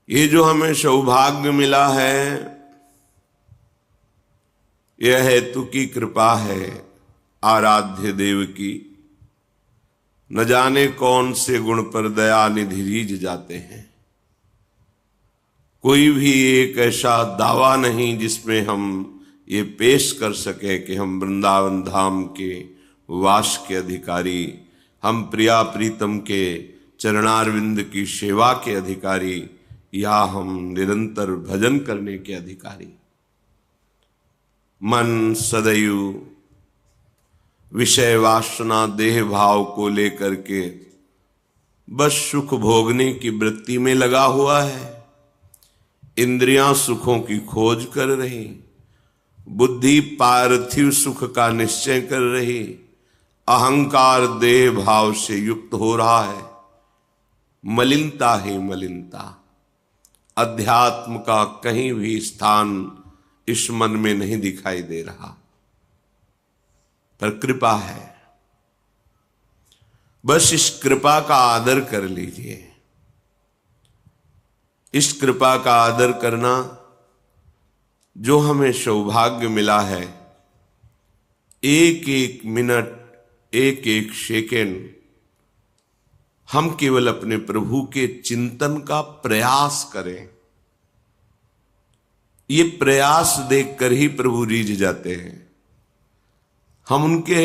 ये जो हमें सौभाग्य मिला है, यह हेतु की कृपा है आराध्य देव की। न जाने कौन से गुण पर दया निधि रीझ जाते हैं। कोई भी एक ऐसा दावा नहीं जिसमें हम ये पेश कर सके कि हम वृंदावन धाम के वास के अधिकारी, हम प्रिया प्रीतम के चरणारविंद की सेवा के अधिकारी, या हम निरंतर भजन करने के अधिकारी। मन सदैव विषय वासना देह भाव को लेकर के बस सुख भोगने की वृत्ति में लगा हुआ है। इंद्रियां सुखों की खोज कर रही, बुद्धि पार्थिव सुख का निश्चय कर रही, अहंकार देह भाव से युक्त हो रहा है। मलिनता ही मलिनता, अध्यात्म का कहीं भी स्थान इस मन में नहीं दिखाई दे रहा। पर कृपा है, बस इस कृपा का आदर कर लीजिए। इस कृपा का आदर करना, जो हमें सौभाग्य मिला है, एक एक मिनट, एक एक सेकेंड हम केवल अपने प्रभु के चिंतन का प्रयास करें। ये प्रयास देखकर ही प्रभु रीझ जाते हैं। हम उनके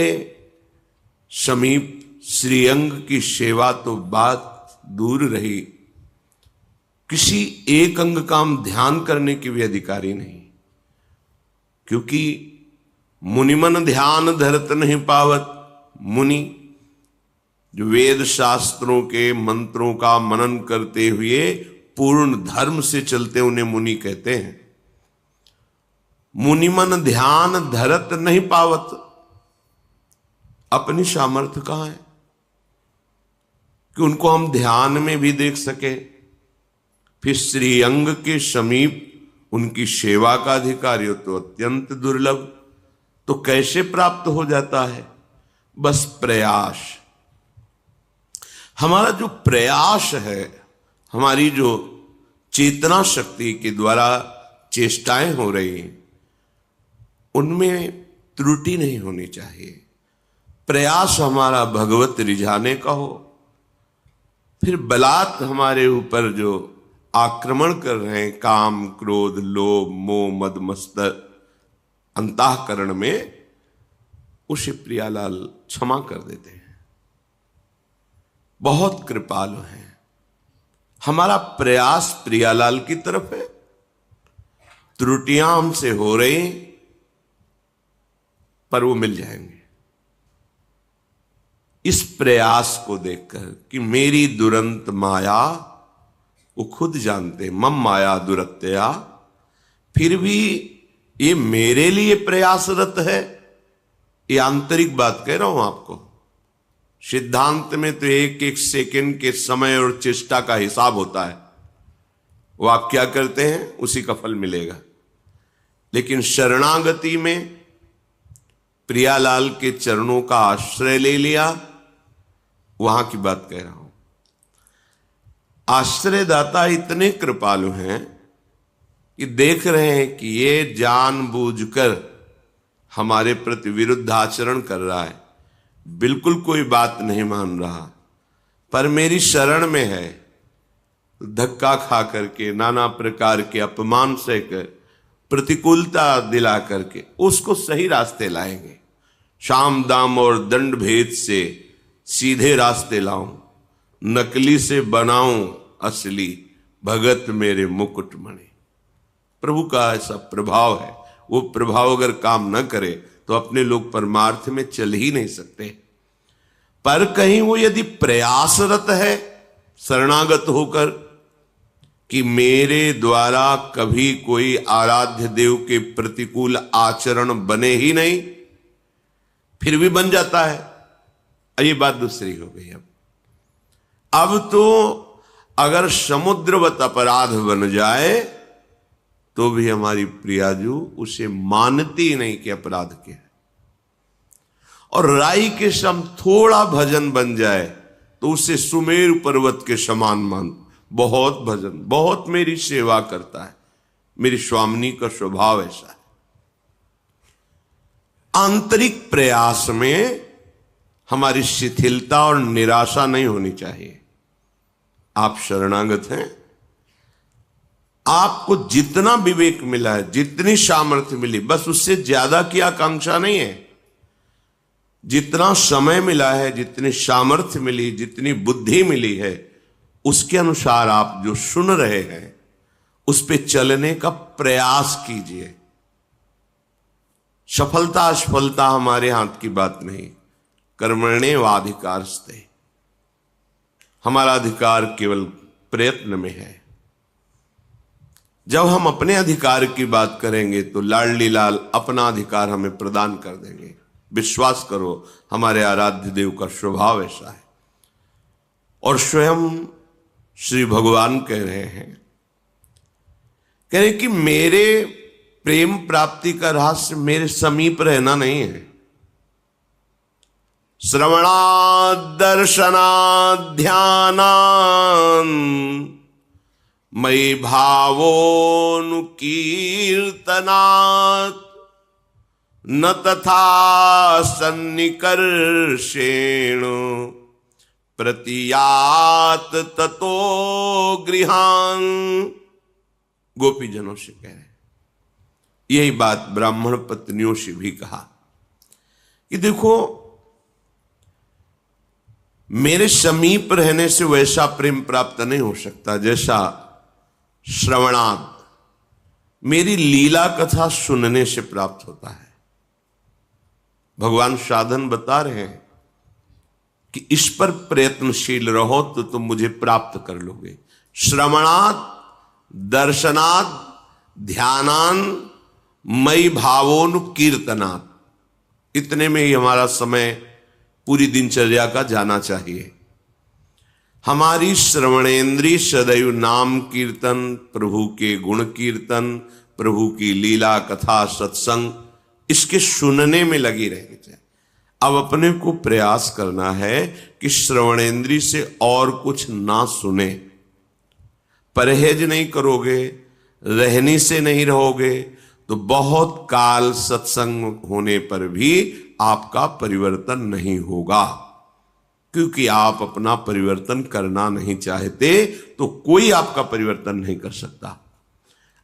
समीप श्रीअंग की सेवा तो बात दूर रही, किसी एक अंग का हम ध्यान करने के भी अधिकारी नहीं। क्योंकि मुनिमन ध्यान धरत नहीं पावत। मुनि जो वेद शास्त्रों के मंत्रों का मनन करते हुए पूर्ण धर्म से चलते, उन्हें मुनि कहते हैं। मुनिमन ध्यान धरत नहीं पावत। अपनी सामर्थ्य कहां है कि उनको हम ध्यान में भी देख सके। फिर श्रीअंग के समीप उनकी सेवा का अधिकारी हो तो अत्यंत दुर्लभ। तो कैसे प्राप्त हो जाता है? बस प्रयास। हमारा जो प्रयास है, हमारी जो चेतना शक्ति के द्वारा चेष्टाएं हो रही, उनमें त्रुटि नहीं होनी चाहिए। प्रयास हमारा भगवत रिझाने का हो। फिर बलात् हमारे ऊपर जो आक्रमण कर रहे हैं, काम क्रोध लोभ मोह मद मत्सर अंतःकरण में, उसे प्रियालाल क्षमा कर देते हैं। बहुत कृपालु हैं। हमारा प्रयास प्रियालाल की तरफ है। त्रुटियां हमसे हो रही, पर वो मिल जाएंगे। इस प्रयास को देखकर कि मेरी दुरंत माया, वो खुद जानते, मम माया दुरत्या, फिर भी ये मेरे लिए प्रयासरत है। ये आंतरिक बात कह रहा हूं आपको। सिद्धांत में तो एक एक सेकंड के समय और चेष्टा का हिसाब होता है। वो आप क्या करते हैं उसी का फल मिलेगा। लेकिन शरणागति में प्रियालाल के चरणों का आश्रय ले लिया, वहां की बात कह रहा हूं। आश्रयदाता इतने कृपालु हैं कि देख रहे हैं कि ये जानबूझकर हमारे प्रति विरुद्ध आचरण कर रहा है, बिल्कुल कोई बात नहीं मान रहा, पर मेरी शरण में है। धक्का खा करके, नाना प्रकार के अपमान सहकर, प्रतिकूलता दिला करके उसको सही रास्ते लाएंगे। शाम दाम और दंड भेद से सीधे रास्ते लाऊं, नकली से बनाऊं असली, भगत मेरे मुकुट मणि। प्रभु का ऐसा प्रभाव है। वो प्रभाव अगर काम न करे तो अपने लोग परमार्थ में चल ही नहीं सकते। पर कहीं वो यदि प्रयासरत है शरणागत होकर कि मेरे द्वारा कभी कोई आराध्य देव के प्रतिकूल आचरण बने ही नहीं, फिर भी बन जाता है। ये बात दूसरी हो गई। अब तो अगर समुद्रवत अपराध बन जाए तो भी हमारी प्रियाजू उसे मानती नहीं कि अपराध क्या है। और राई के सम थोड़ा भजन बन जाए तो उसे सुमेरु पर्वत के समान बहुत भजन, बहुत मेरी सेवा करता है। मेरी स्वामिनी का स्वभाव ऐसा है। आंतरिक प्रयास में हमारी शिथिलता और निराशा नहीं होनी चाहिए। आप शरणागत हैं, आपको जितना विवेक मिला है, जितनी सामर्थ्य मिली, बस उससे ज्यादा की आकांक्षा नहीं है। जितना समय मिला है, जितनी सामर्थ्य मिली, जितनी बुद्धि मिली है, उसके अनुसार आप जो सुन रहे हैं उस पे चलने का प्रयास कीजिए। सफलता असफलता हमारे हाथ की बात नहीं। कर्मण्येवाधिकारस्ते, हमारा अधिकार केवल प्रयत्न में है। जब हम अपने अधिकार की बात करेंगे तो लाडली लाल अपना अधिकार हमें प्रदान कर देंगे। विश्वास करो, हमारे आराध्य देव का स्वभाव ऐसा है। और स्वयं श्री भगवान कह रहे हैं कि मेरे प्रेम प्राप्ति का रहस्य मेरे समीप रहना नहीं है। श्रवणात् दर्शनात् ध्यानात् मयि भावोऽनुकीर्तनात् न तथा सन्निकर्षेण प्रतीयात ततो गृहान्। गोपीजनों से कह रहे हैं, यही बात ब्राह्मण पत्नियों से भी कहा कि देखो, मेरे समीप रहने से वैसा प्रेम प्राप्त नहीं हो सकता जैसा श्रवणात्, मेरी लीला कथा सुनने से प्राप्त होता है। भगवान साधन बता रहे हैं कि इस पर प्रयत्नशील रहो तो तुम मुझे प्राप्त कर लोगे। श्रवणात् दर्शनात् ध्यानान् मयि भावोनुकीर्तनात्, इतने में ही हमारा समय पूरी दिनचर्या का जाना चाहिए। हमारी श्रवणेन्द्रिय सदैव नाम कीर्तन, प्रभु के गुण कीर्तन, प्रभु की लीला कथा सत्संग, इसके सुनने में लगी रहनी चाहिए। अब अपने को प्रयास करना है कि श्रवणेन्द्रिय से और कुछ ना सुने। परहेज नहीं करोगे, रहनी से नहीं रहोगे तो बहुत काल सत्संग होने पर भी आपका परिवर्तन नहीं होगा। क्योंकि आप अपना परिवर्तन करना नहीं चाहते तो कोई आपका परिवर्तन नहीं कर सकता।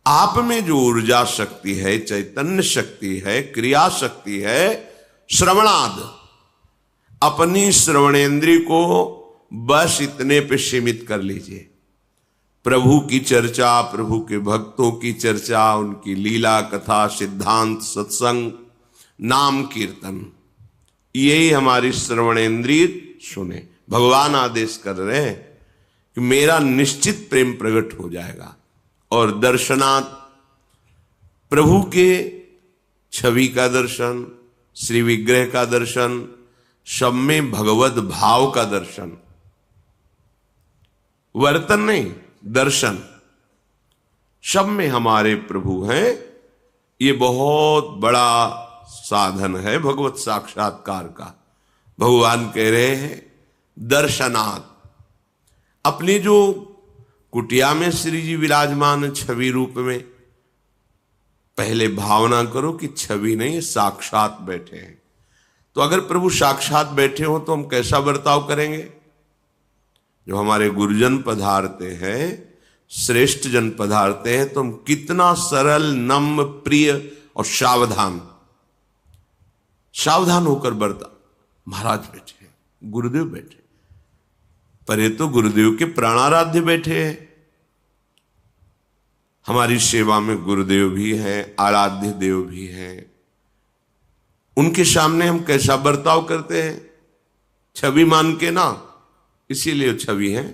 आप में जो ऊर्जा शक्ति है, चैतन्य शक्ति है, क्रिया शक्ति है, श्रवणाद, अपनी श्रवणेन्द्रिय को बस इतने पे सीमित कर लीजिए। प्रभु की चर्चा, प्रभु के भक्तों की चर्चा, उनकी लीला कथा, सिद्धांत, सत्संग, नाम कीर्तन, यही हमारी श्रवणेन्द्रिय सुने। भगवान आदेश कर रहे हैं कि मेरा निश्चित प्रेम प्रकट हो जाएगा। और दर्शनात्, प्रभु के छवि का दर्शन, श्री विग्रह का दर्शन, सब में भगवत भाव का दर्शन, वर्तन नहीं, दर्शन, सब में हमारे प्रभु हैं। ये बहुत बड़ा साधन है भगवत साक्षात्कार का। भगवान कह रहे हैं दर्शनात्, अपनी जो कुटिया में श्री जी विराजमान छवि रूप में, पहले भावना करो कि छवि नहीं, साक्षात बैठे हैं। तो अगर प्रभु साक्षात बैठे हो तो हम कैसा बर्ताव करेंगे? जो हमारे गुरुजन पधारते हैं, श्रेष्ठ जन पधारते हैं, तो हम कितना सरल, नम्र, प्रिय और सावधान होकर बर्ता। महाराज बैठे हैं, गुरुदेव बैठे, पर ये तो गुरुदेव के प्राणाराध्य बैठे हैं। हमारी सेवा में गुरुदेव भी हैं, आराध्य देव भी हैं। उनके सामने हम कैसा बर्ताव करते हैं? छवि मान के ना, इसीलिए छवि है।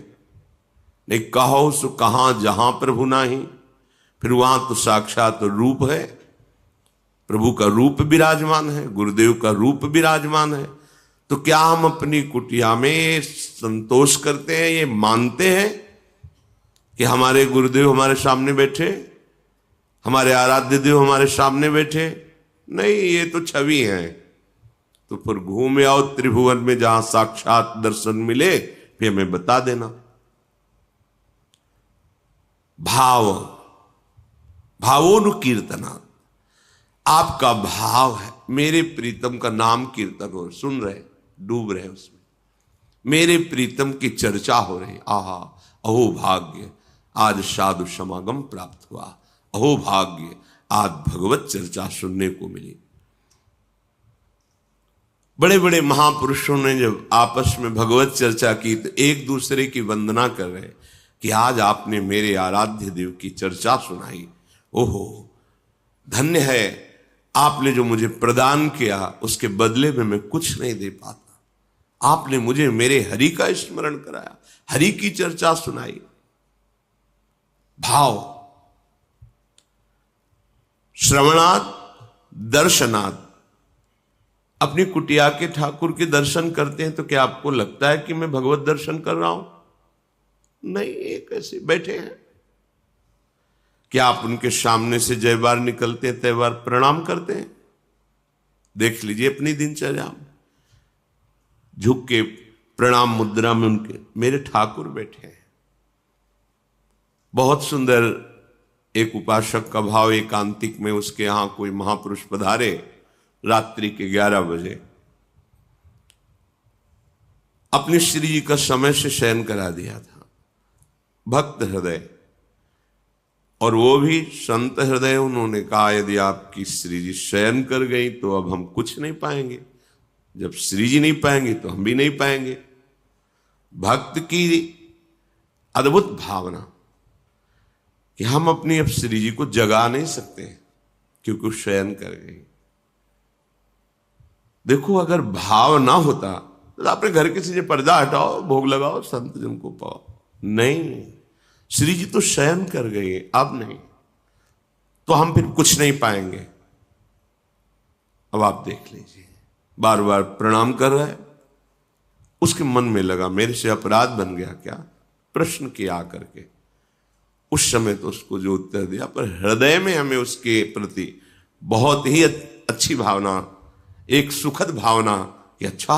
नहीं कहो सो कहां जहां प्रभु नाही, फिर वहां तो साक्षात रूप है। प्रभु का रूप विराजमान है, गुरुदेव का रूप विराजमान है। तो क्या हम अपनी कुटिया में संतोष करते हैं, ये मानते हैं कि हमारे गुरुदेव हमारे सामने बैठे, हमारे आराध्य देव हमारे सामने बैठे? नहीं, ये तो छवि है। तो फिर घूम आओ त्रिभुवन में, जहां साक्षात दर्शन मिले, फिर हमें बता देना। भाव, भावोनुकीर्तना, आपका भाव है मेरे प्रीतम का नाम कीर्तन हो, सुन रहे, डूब रहे उसमें, मेरे प्रीतम की चर्चा हो रही। आहा, अहो भाग्य, आज साधु समागम प्राप्त हुआ, अहो भाग्य, आज भगवत चर्चा सुनने को मिली। बड़े बड़े महापुरुषों ने जब आपस में भगवत चर्चा की तो एक दूसरे की वंदना कर रहे कि आज आपने मेरे आराध्य देव की चर्चा सुनाई। ओहो, धन्य है, आपने जो मुझे प्रदान किया उसके बदले में मैं कुछ नहीं दे पाता। आपने मुझे मेरे हरि का स्मरण कराया, हरि की चर्चा सुनाई। भाव, श्रवणात् दर्शनात्। अपनी कुटिया के ठाकुर के दर्शन करते हैं तो क्या आपको लगता है कि मैं भगवत दर्शन कर रहा हूं? नहीं, एक ऐसे बैठे हैं। क्या आप उनके सामने से जय बार निकलते हैं, तय बार प्रणाम करते हैं? देख लीजिए अपनी दिनचर्या में, झुक के प्रणाम मुद्रा में उनके मेरे ठाकुर बैठे हैं। बहुत सुंदर एक उपासक का भाव, एकांतिक में उसके यहां कोई महापुरुष पधारे रात्रि के 11 बजे, अपने श्री जी का समय से शयन करा दिया था। भक्त हृदय और वो भी संत हृदय, उन्होंने कहा यदि आपकी श्री जी शयन कर गई तो अब हम कुछ नहीं पाएंगे, जब श्री जी नहीं पाएंगे तो हम भी नहीं पाएंगे। भक्त की अद्भुत भावना कि हम अपनी अब श्री जी को जगा नहीं सकते क्योंकि शयन कर गई। देखो, अगर भाव ना होता तो अपने घर के से पर्दा हटाओ, भोग लगाओ, संत जन को पाओ। नहीं, श्री जी तो शयन कर गए, अब नहीं, तो हम फिर कुछ नहीं पाएंगे। अब आप देख लीजिए, बार बार प्रणाम कर रहा है, उसके मन में लगा मेरे से अपराध बन गया क्या, प्रश्न किया करके। उस समय तो उसको जो उत्तर दिया, पर हृदय में हमें उसके प्रति बहुत ही अच्छी भावना, एक सुखद भावना कि अच्छा,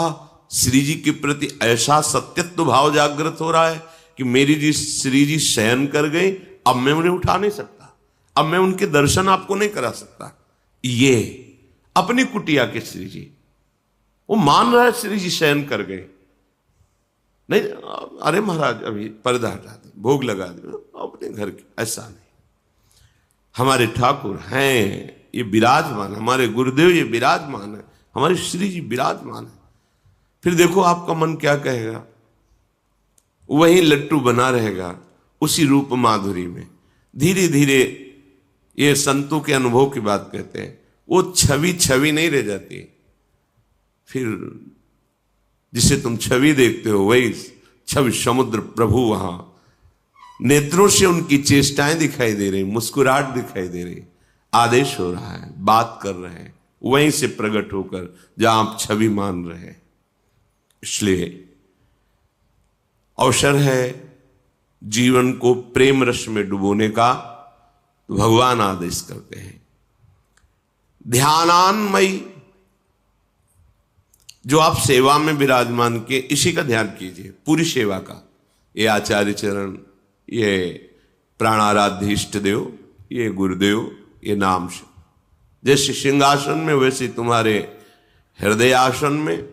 श्री जी के प्रति ऐसा सत्यत्व भाव जागृत हो रहा है कि मेरी जी श्री जी शयन कर गए, अब मैं उन्हें उठा नहीं सकता, अब मैं उनके दर्शन आपको नहीं करा सकता। ये अपनी कुटिया के श्री जी, वो मान रहा है श्री जी शयन कर गए। नहीं, अरे महाराज अभी पर्दा हटा दे, भोग लगा दे, अपने घर के, ऐसा नहीं। हमारे ठाकुर हैं, ये विराजमान, हमारे गुरुदेव ये विराजमान है, हमारे श्री जी विराजमान है। फिर देखो आपका मन क्या कहेगा, वही लट्टू बना रहेगा उसी रूप माधुरी में। धीरे धीरे, ये संतों के अनुभव की बात कहते हैं, वो छवि छवि नहीं रह जाती। फिर जिसे तुम छवि देखते हो वही छवि समुद्र प्रभु वहां नेत्रों से उनकी चेष्टाएं दिखाई दे रही, मुस्कुराहट दिखाई दे रही, आदेश हो रहा है, बात कर रहे हैं, वहीं से प्रकट होकर जहां आप छवि मान रहे हैं। इसलिए अवसर है जीवन को प्रेम रस में डुबोने का, तो भगवान आदेश करते हैं ध्यानान्मयी, जो आप सेवा में विराजमान के, इसी का ध्यान कीजिए, पूरी सेवा का। ये आचार्य चरण, ये प्राणाराध्य इष्ट देव, ये गुरुदेव, ये नाम से, जैसे सिंहासन में वैसे तुम्हारे हृदय आसन में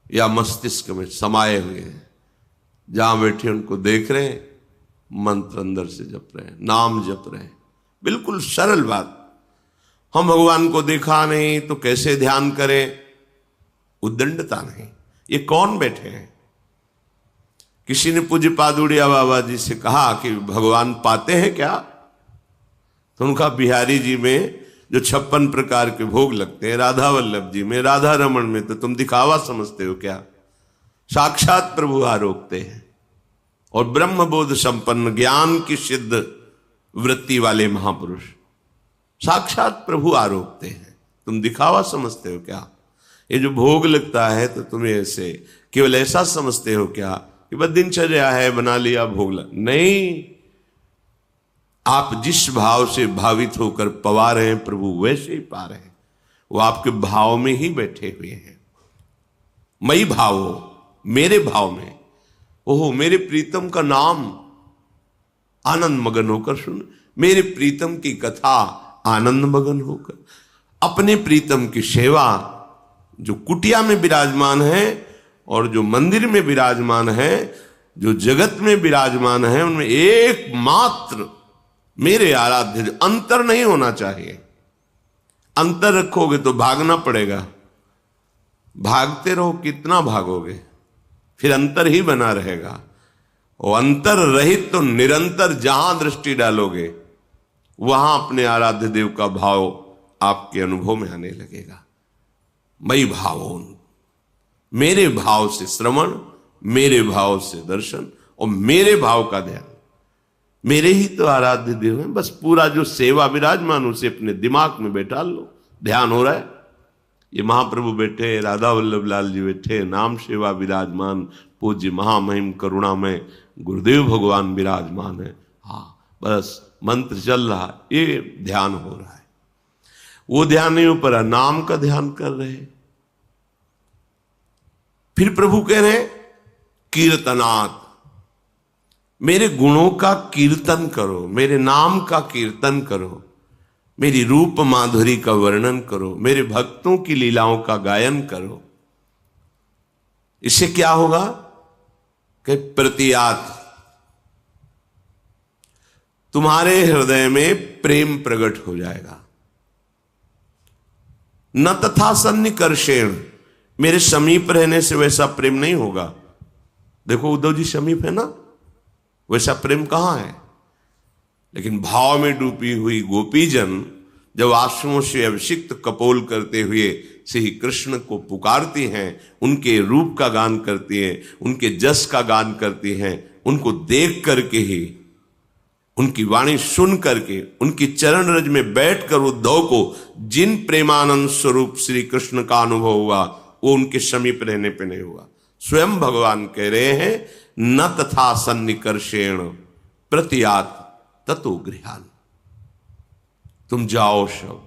या मस्तिष्क में समाये हुए हैं। जहां बैठे उनको देख रहे हैं, मंत्र अंदर से जप रहे हैं, नाम जप रहे हैं। बिल्कुल सरल बात। हम भगवान को देखा नहीं तो कैसे ध्यान करें, उद्दंडता नहीं। ये कौन बैठे हैं? किसी ने पूज्य पादुड़िया बाबा जी से कहा कि भगवान पाते हैं क्या? तो उनका बिहारी जी में जो 56 प्रकार के भोग लगते हैं, राधा वल्लभ जी में, राधा रमन में, तो तुम दिखावा समझते हो क्या? साक्षात प्रभु आरोकते हैं। और ब्रह्म बोध संपन्न, ज्ञान की सिद्ध वृत्ति वाले महापुरुष साक्षात प्रभु आरोकते हैं, तुम दिखावा समझते हो क्या? ये जो भोग लगता है तो तुम्हें ऐसे केवल ऐसा समझते हो क्या कि बस दिनचर्या है, बना लिया भोग नहीं। आप जिस भाव से भावित होकर पवा रहे हैं प्रभु, वैसे ही पा रहे हैं। वो आपके भाव में ही बैठे हुए हैं। मई भाव हो, मेरे भाव में। ओहो, मेरे प्रीतम का नाम आनंद मगन होकर सुन, मेरे प्रीतम की कथा आनंद मगन होकर। अपने प्रीतम की सेवा, जो कुटिया में विराजमान है और जो मंदिर में विराजमान है, जो जगत में विराजमान है, उनमें एकमात्र मेरे आराध्य, जो अंतर नहीं होना चाहिए। अंतर रखोगे तो भागना पड़ेगा, भागते रहो कितना भागोगे, फिर अंतर ही बना रहेगा। और अंतर रहित तो निरंतर जहां दृष्टि डालोगे वहां अपने आराध्य देव का भाव आपके अनुभव में आने लगेगा। मई भावोन, मेरे भाव से श्रवण, मेरे भाव से दर्शन और मेरे भाव का ध्यान। मेरे ही तो आराध्य देव हैं, बस पूरा जो सेवा विराजमान उसे अपने दिमाग में बैठा लो। ध्यान हो रहा है, ये महाप्रभु बैठे, राधा वल्लभ लाल जी बैठे, नाम सेवा विराजमान, पूज्य महामहिम करुणामय गुरुदेव भगवान विराजमान है। हाँ, बस मंत्र चल रहा है, ये ध्यान हो रहा है। वो ध्यान नहीं हो पा रहा, नाम का ध्यान कर रहे। फिर प्रभु कह रहे कीर्तनात्, मेरे गुणों का कीर्तन करो, मेरे नाम का कीर्तन करो, मेरी रूप माधुरी का वर्णन करो, मेरे भक्तों की लीलाओं का गायन करो। इससे क्या होगा कि प्रतियात, तुम्हारे हृदय में प्रेम प्रकट हो जाएगा। न तथा सन्निकर्षेण, मेरे समीप रहने से वैसा प्रेम नहीं होगा। देखो उद्धव जी समीप है ना, वैसा प्रेम कहां है। लेकिन भाव में डूबी हुई गोपीजन जब आंसुओं से अभिषिक्त कपोल करते हुए श्री कृष्ण को पुकारती हैं, उनके रूप का गान करती हैं, उनके जस का गान करती हैं, उनको देख करके ही, उनकी वाणी सुन करके, उनकी चरण रज में बैठकर उद्धव को जिन प्रेमानंद स्वरूप श्री कृष्ण का अनुभव हुआ, वो उनके समीप रहने पे नहीं हुआ। स्वयं भगवान कह रहे हैं न तथा सन्निकर्षेण प्रतियात ततो गृहान। तुम जाओ सब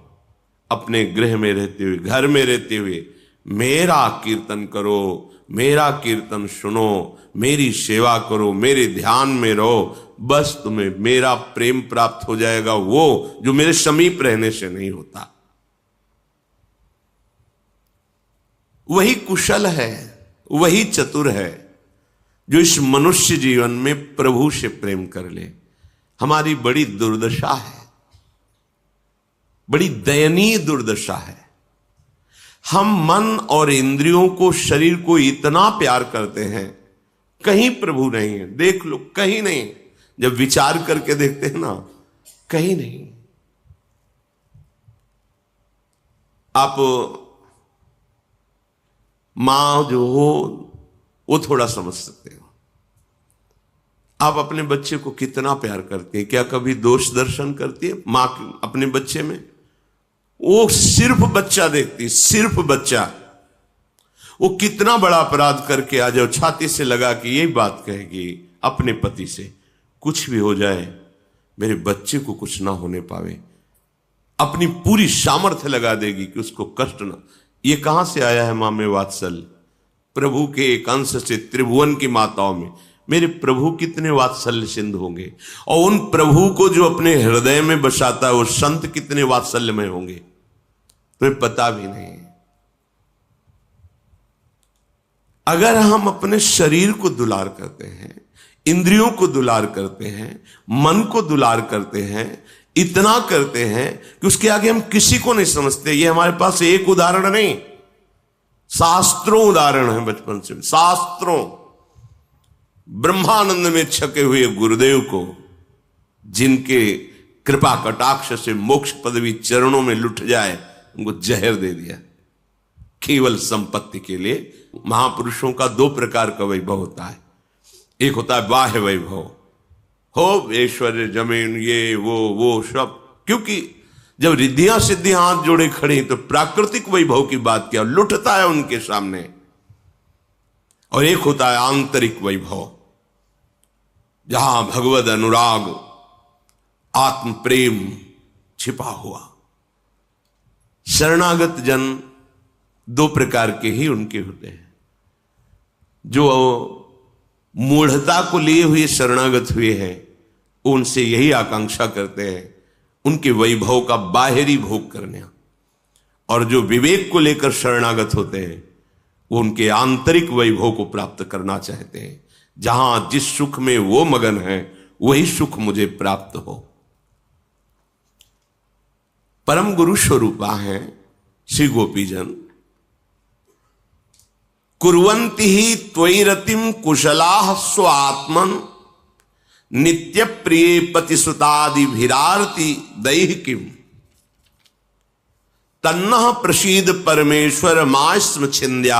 अपने गृह में रहते हुए, घर में रहते हुए मेरा कीर्तन करो, मेरा कीर्तन सुनो, मेरी सेवा करो, मेरे ध्यान में रहो, बस तुम्हें मेरा प्रेम प्राप्त हो जाएगा, वो जो मेरे समीप रहने से नहीं होता। वही कुशल है, वही चतुर है जो इस मनुष्य जीवन में प्रभु से प्रेम कर ले। हमारी बड़ी दुर्दशा है, बड़ी दयनीय दुर्दशा है। हम मन और इंद्रियों को, शरीर को इतना प्यार करते हैं, कहीं प्रभु नहीं है। देख लो, कहीं नहीं। जब विचार करके देखते हैं ना, कहीं नहीं। आप मां जो हो वो थोड़ा समझ सकते हो। आप अपने बच्चे को कितना प्यार करते हैं, क्या कभी दोष दर्शन करती है मां अपने बच्चे में? वो सिर्फ बच्चा देखती, सिर्फ बच्चा। वो कितना बड़ा अपराध करके आ जाओ, छाती से लगा के यही बात कहेगी अपने पति से, कुछ भी हो जाए मेरे बच्चे को कुछ ना होने पावे। अपनी पूरी सामर्थ्य लगा देगी कि उसको कष्ट ना। ये कहां से आया है मां में वात्सल्य? प्रभु के एक अंश से त्रिभुवन की माताओं में। मेरे प्रभु कितने वात्सल्य सिंधु होंगे, और उन प्रभु को जो अपने हृदय में बसाता है वो संत कितने वात्सल्यमय होंगे, तुम्हें पता भी नहीं। अगर हम अपने शरीर को दुलार करते हैं, इंद्रियों को दुलार करते हैं, मन को दुलार करते हैं, इतना करते हैं कि उसके आगे हम किसी को नहीं समझते। ये हमारे पास एक उदाहरण नहीं, शास्त्रों उदाहरण है। बचपन से शास्त्रों, ब्रह्मानंद में छके हुए गुरुदेव को, जिनके कृपा कटाक्ष से मोक्ष पदवी चरणों में लुट जाए, उनको जहर दे दिया केवल संपत्ति के लिए। महापुरुषों का दो प्रकार का वैभव होता है। एक होता है बाह्य वैभव, हो ऐश्वर्य, जमीन, ये वो सब, क्योंकि जब रिद्धियां सिद्धियां हाथ जोड़े खड़ी तो प्राकृतिक वैभव की बात क्या, लुटता है उनके सामने। और एक होता है आंतरिक वैभव, जहां भगवद अनुराग, आत्म प्रेम छिपा हुआ। शरणागत जन दो प्रकार के ही उनके होते हैं। जो मूढ़ता को लिए हुए शरणागत हुए हैं, उनसे यही आकांक्षा करते हैं, उनके वैभव का बाहरी भोग करने। और जो विवेक को लेकर शरणागत होते हैं वो उनके आंतरिक वैभव को प्राप्त करना चाहते हैं। जहां जिस सुख में वो मगन है वही सुख मुझे प्राप्त हो। परम गुरु स्वरूपा हैं श्री गोपीजन। कुर्वन्ति ही त्वयि रतिम कुशलाः स्वात्मन नित्य प्रिय पतिसुतादि भिरारति दैहिकीम तन्नः प्रसीद परमेश्वर मास्म छिंद्या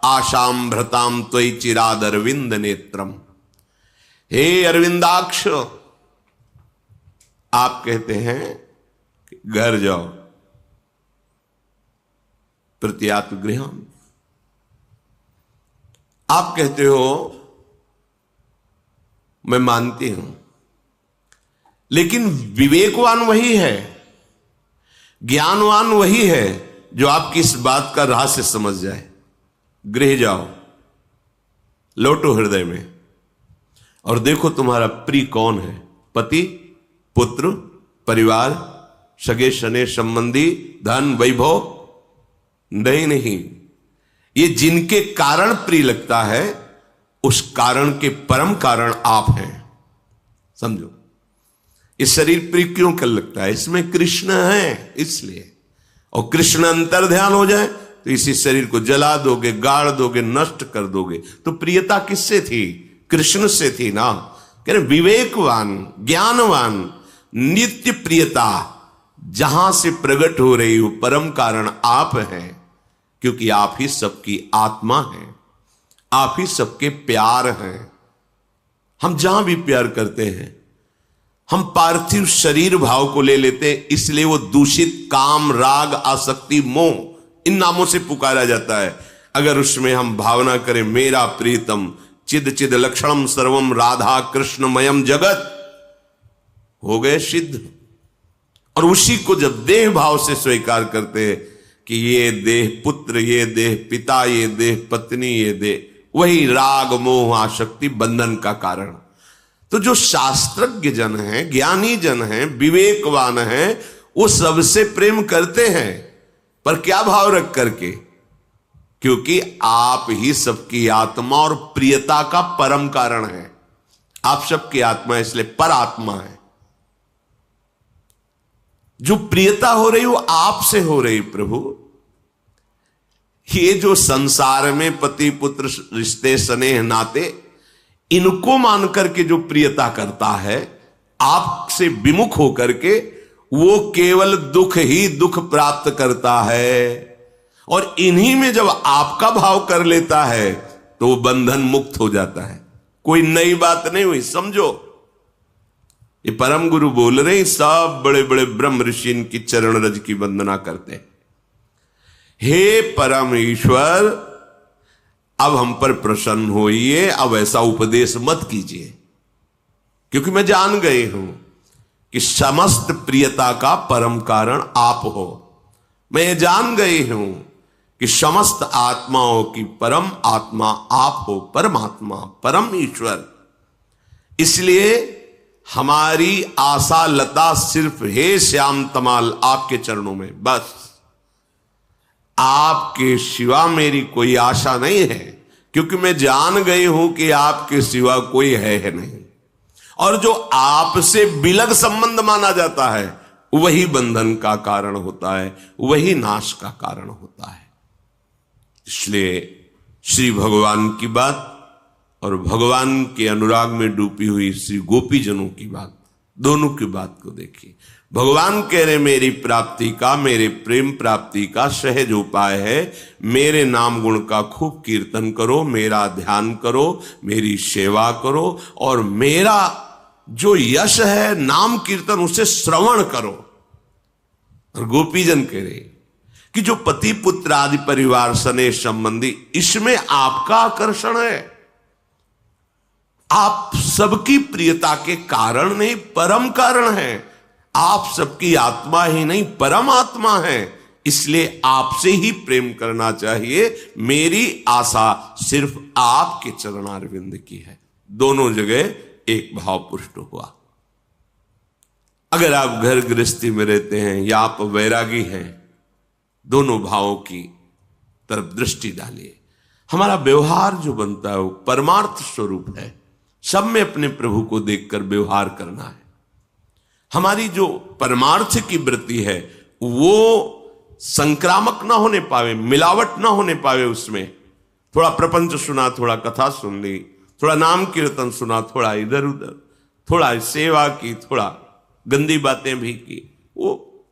आशाम भ्रताम त्वयि चिराद अरविंद नेत्रम। हे अरविंदाक्ष, आप कहते हैं कि घर जाओ प्रत्यात्म गृहम। आप कहते हो मैं मानती हूं, लेकिन विवेकवान वही है, ज्ञानवान वही है जो आपकी इस बात का रहस्य समझ जाए। गृह जाओ, लौटो हृदय में और देखो तुम्हारा प्रिय कौन है। पति, पुत्र, परिवार, सगे सने संबंधी, धन, वैभव नहीं, ये जिनके कारण प्रिय लगता है उस कारण के परम कारण आप हैं। समझो, इस शरीर प्रिय क्यों कर लगता है? इसमें कृष्ण है इसलिए। और कृष्ण अंतर ध्यान हो जाए तो इसी शरीर को जला दोगे, गाड़ दोगे, नष्ट कर दोगे। तो प्रियता किससे थी? कृष्ण से थी ना। कह रहे विवेकवान, ज्ञानवान, नित्य प्रियता जहां से प्रकट हो रही हो परम कारण आप हैं, क्योंकि आप ही सबकी आत्मा हैं, आप ही सबके प्यार हैं। हम जहां भी प्यार करते हैं हम पार्थिव शरीर भाव को ले लेते हैं, इसलिए वो दूषित काम, राग, आसक्ति, मोह इन नामों से पुकारा जाता है। अगर उसमें हम भावना करें मेरा प्रीतम चिद चिद लक्षणम सर्वम राधा कृष्णमयम जगत, हो गए सिद्ध। और उसी को जब देह भाव से स्वीकार करते हैं कि ये देह पुत्र, ये देह पिता, ये देह पत्नी, ये देह, वही राग मोह आसक्ति बंधन का कारण। तो जो शास्त्रज्ञ जन हैं, ज्ञानी जन हैं, विवेकवान हैं, वो सबसे प्रेम करते हैं, पर क्या भाव रख करके? क्योंकि आप ही सबकी आत्मा और प्रियता का परम कारण है। आप सबकी आत्मा इसलिए पर आत्मा है। जो प्रियता हो रही वो आपसे हो रही प्रभु। ये जो संसार में पति पुत्र रिश्ते स्नेह नाते, इनको मान करके जो प्रियता करता है आपसे विमुख होकर के, वो केवल दुख ही दुख प्राप्त करता है। और इन्हीं में जब आपका भाव कर लेता है तो वो बंधन मुक्त हो जाता है। कोई नई बात नहीं हुई, समझो। ये परम गुरु बोल रहे हैं, सब बड़े बड़े ब्रह्म ऋषि इनकी चरण रज की वंदना करते हैं। हे परम ईश्वर, अब हम पर प्रसन्न होइए, अब ऐसा उपदेश मत कीजिए, क्योंकि मैं जान गई हूं कि समस्त प्रियता का परम कारण आप हो। मैं जान गई हूं कि समस्त आत्माओं की परम आत्मा आप हो, परमात्मा, परम ईश्वर। इसलिए हमारी आशा लता सिर्फ हे श्याम तमाल आपके चरणों में, बस। आपके सिवा मेरी कोई आशा नहीं है, क्योंकि मैं जान गई हूं कि आपके सिवा कोई है नहीं। और जो आपसे विलग संबंध माना जाता है वही बंधन का कारण होता है, वही नाश का कारण होता है। इसलिए श्री भगवान की बात और भगवान के अनुराग में डूबी हुई श्री गोपीजनों की बात, दोनों की बात को देखिए। भगवान कह रहे मेरी प्राप्ति का, मेरे प्रेम प्राप्ति का सहज उपाय है, मेरे नाम गुण का खूब कीर्तन करो, मेरा ध्यान करो, मेरी सेवा करो, और मेरा जो यश है नाम कीर्तन उसे श्रवण करो। और गोपीजन कह रहे कि जो पति पुत्र आदि परिवार स्नेह संबंधी, इसमें आपका आकर्षण है। आप सबकी प्रियता के कारण नहीं, परम कारण है। आप सबकी आत्मा ही नहीं, परम आत्मा है। इसलिए आपसे ही प्रेम करना चाहिए। मेरी आशा सिर्फ आपके चरणारविंद की है। दोनों जगह एक भाव पुष्ट हुआ। अगर आप घर गृहस्थी में रहते हैं या आप वैरागी हैं, दोनों भावों की तरफ दृष्टि डालिए। हमारा व्यवहार जो बनता है वो परमार्थ स्वरूप है। सब में अपने प्रभु को देखकर व्यवहार करना है। हमारी जो परमार्थ की वृत्ति है वो संक्रामक ना होने पावे, मिलावट ना होने पावे। उसमें थोड़ा प्रपंच सुना, थोड़ा कथा सुन ली, थोड़ा नाम कीर्तन सुना, थोड़ा इधर उधर, थोड़ा सेवा की, थोड़ा गंदी बातें भी की, वो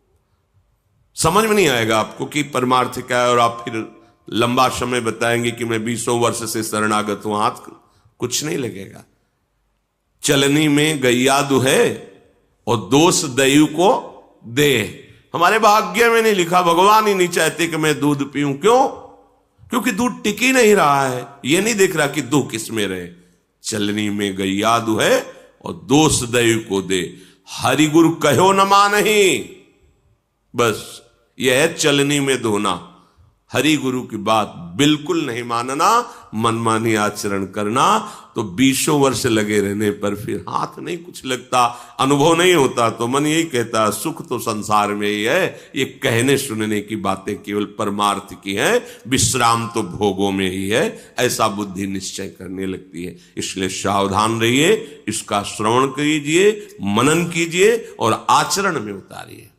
समझ में नहीं आएगा आपको कि परमार्थ क्या है। और आप फिर लंबा समय बताएंगे कि मैं 20 वर्ष से शरणागत हूं, हाथ कुछ नहीं लगेगा। चलनी में गैया दुहे और दोष दयु को दे। हमारे भाग्य में नहीं लिखा, भगवान ही नहीं चाहते कि मैं दूध पीऊं। क्यों? क्योंकि दूध टिक ही नहीं रहा है। ये नहीं देख रहा कि दूध किस में रहे। चलनी में गैया दुहे और दोष दयु को दे, हरि गुरु कहो न मानहि। बस यह है चलनी में धोना। हरि गुरु की बात बिल्कुल नहीं मानना, मनमानी आचरण करना। तो 20 वर्ष लगे रहने पर फिर हाथ नहीं कुछ लगता, अनुभव नहीं होता। तो मन यही कहता है सुख तो संसार में ही है। ये कहने सुनने की बातें केवल परमार्थ की हैं, विश्राम तो भोगों में ही है। ऐसा बुद्धि निश्चय करने लगती है। इसलिए सावधान रहिए, इसका श्रवण कीजिए, मनन कीजिए और आचरण में उतारिए।